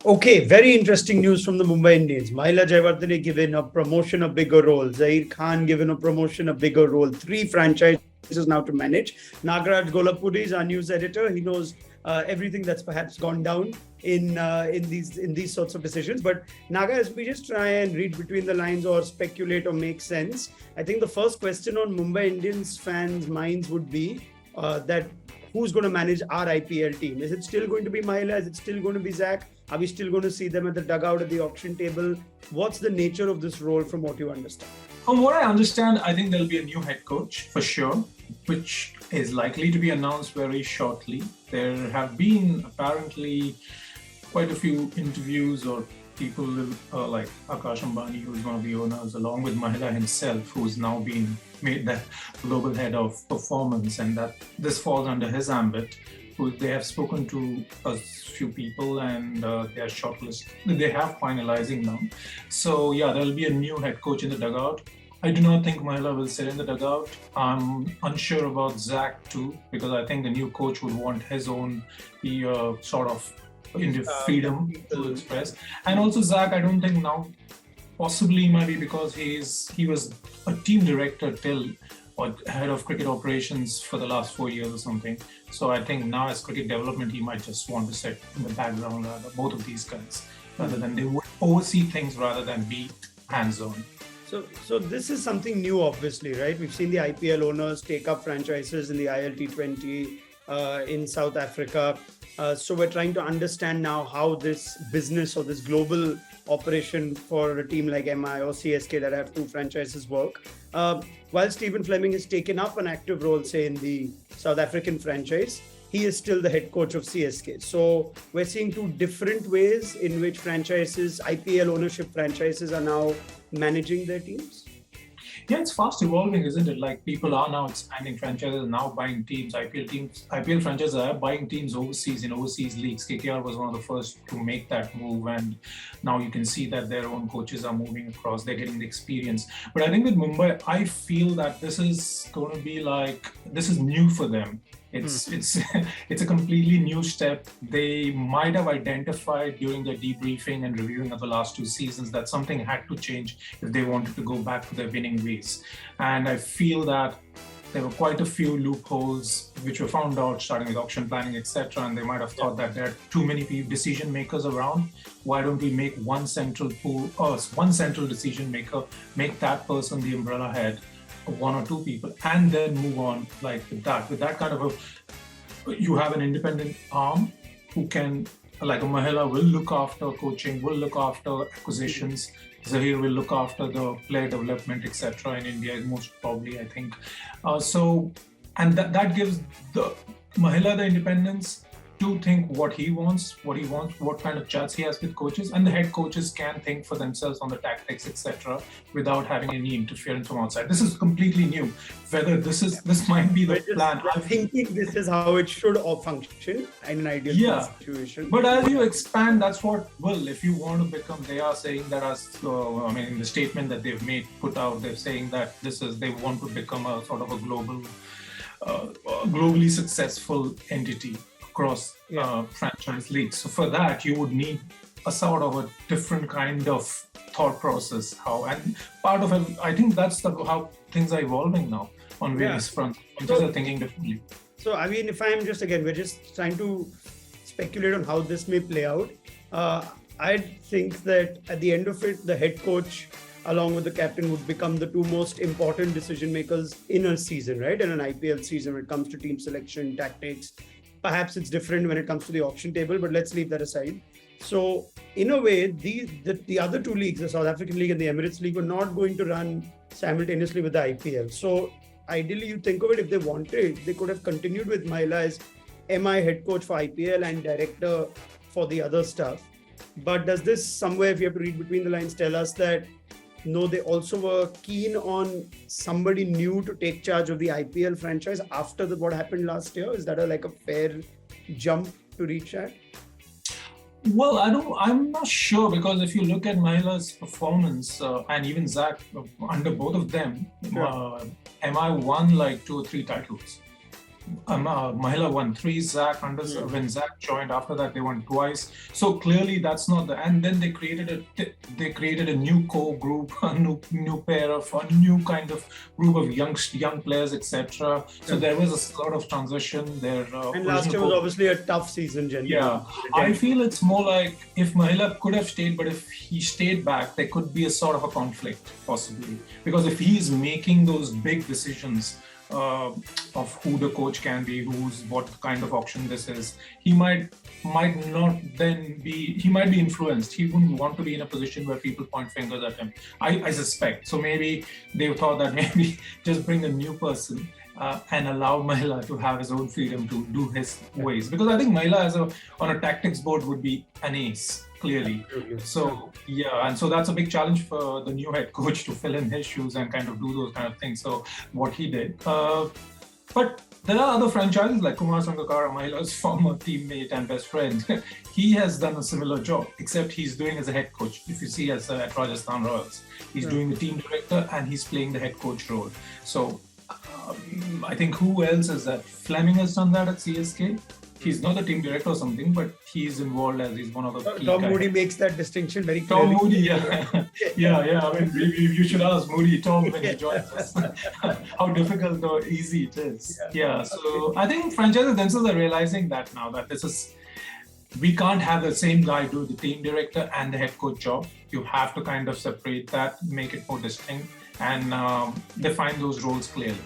Okay, very interesting news from the Mumbai Indians. Mahila Jayawardene given a promotion, a bigger role. Zaheer Khan given a promotion, a bigger role. Three franchises now to manage. Nagraj Gollapudi is our news editor. He knows everything that's perhaps gone down in these sorts of decisions. But Naga, as we just try and read between the lines or speculate or make sense, I think the first question on Mumbai Indians fans' minds would be that who's going to manage our IPL team? Is it still going to be Mahila? Is it still going to be Zach? Are we still going to see them at the dugout at the auction table? What's the nature of this role from what you understand? From what I understand, I think there'll be a new head coach for sure, which is likely to be announced very shortly. There have been apparently quite a few interviews or people like Akash Ambani, who's one of the owners, along with Mahila himself, who's now been made the global head of performance, and that this falls under his ambit. They have spoken to a few people and they are shortlist. They have finalizing now. So yeah, there'll be a new head coach in the dugout. I do not think Mahila will sit in the dugout. I'm unsure about Zach too, because I think the new coach would want his own sort of freedom to express. And also Zach, I don't think now, possibly might be because he was a team director till or head of cricket operations for the last 4 years or something. So I think now as cricket development, he might just want to sit in the background, both of these guys, rather than they would oversee things rather than be hands-on. So this is something new, obviously, right? We've seen the IPL owners take up franchises in the ILT20 in South Africa. So we're trying to understand now how this business or this global operation for a team like MI or CSK that have two franchises work. While Stephen Fleming has taken up an active role, say, in the South African franchise, he is still the head coach of CSK. So we're seeing two different ways in which franchises, IPL ownership franchises, are now managing their teams. Yeah, it's fast evolving, isn't it? Like people are now expanding franchises, now buying teams. IPL franchises are buying teams overseas in overseas leagues. KKR was one of the first to make that move, and now you can see that their own coaches are moving across. They're getting the experience. But I think with Mumbai, I feel that this is going to be this is new for them. It's a completely new step. They might have identified during their debriefing and reviewing of the last two seasons that something had to change if they wanted to go back to their winning ways. And I feel that there were quite a few loopholes which were found out starting with auction planning, etc. And they might have thought that there are too many decision makers around. Why don't we make one central decision maker, make that person the umbrella head, one or two people, and then move on with that kind of you have an independent arm who can, like a Mahila will look after coaching, will look after acquisitions, Zaheer will look after the player development, etc. in India, most probably, I think. And that gives the Mahila the independence to think what he wants, what kind of chats he has with coaches, and the head coaches can think for themselves on the tactics, etc., without having any interference from outside. This is completely new. Whether this might be the plan. I'm thinking this is how it should all function in an ideal situation. But as you expand, that's what if you want to become. They are saying that in the statement that they've put out, they're saying that they want to become a sort of a globally successful entity across franchise leagues. So for that, you would need a sort of a different kind of thought process. And part of it, I think that's how things are evolving now on various fronts. People are thinking differently. So I mean, we're just trying to speculate on how this may play out. I think that at the end of it, the head coach along with the captain would become the two most important decision makers in a season, right? In an IPL season when it comes to team selection, tactics. Perhaps it's different when it comes to the auction table, but let's leave that aside. So in a way, the other two leagues, the South African League and the Emirates League, were not going to run simultaneously with the IPL. So ideally, you think of it, if they wanted, they could have continued with Mahila as MI head coach for IPL and director for the other stuff. But does this somewhere, if you have to read between the lines, tell us that no, they also were keen on somebody new to take charge of the IPL franchise after what happened last year? Is that a fair jump to reach at? Well, I'm not sure, because if you look at Mahila's performance and even Zach, under both of them, MI won 2 or 3 titles. Mahila won 3, Zach when Zach joined. After that, they won twice. So clearly, that's not the. And then they created a new core group, a new pair of a new kind of group of young players, etc. So there was a sort of transition there. And last year was obviously a tough season, generally. Yeah, I feel it's more like if Mahila could have stayed, but if he stayed back, there could be a sort of a conflict possibly, because if he is making those big decisions. Of who the coach can be, what kind of option this is, he might not then be. He might be influenced. He wouldn't want to be in a position where people point fingers at him. I suspect. So maybe they thought that maybe just bring a new person. And allow Mahila to have his own freedom to do his ways. Because I think Mahila on a tactics board would be an ace, clearly. So, yeah, and so that's a big challenge for the new head coach to fill in his shoes and kind of do those kind of things. So what he did. But there are other franchises like Kumar Sangakkara, Mahila's former teammate and best friend. He has done a similar job, except he's doing as a head coach. If you see at Rajasthan Royals, he's doing the team director and he's playing the head coach role. So I think who else is that? Fleming has done that at CSK. He's not the team director or something, but he's involved as he's one of the key Tom guys. Moody makes that distinction very clearly. Tom Moody, yeah. yeah. I mean, you should ask Moody, Tom, when he joins us, how difficult or easy it is. Yeah. So I think franchises themselves are realizing that now, that we can't have the same guy do the team director and the head coach job. You have to kind of separate that, make it more distinct, and define those roles clearly.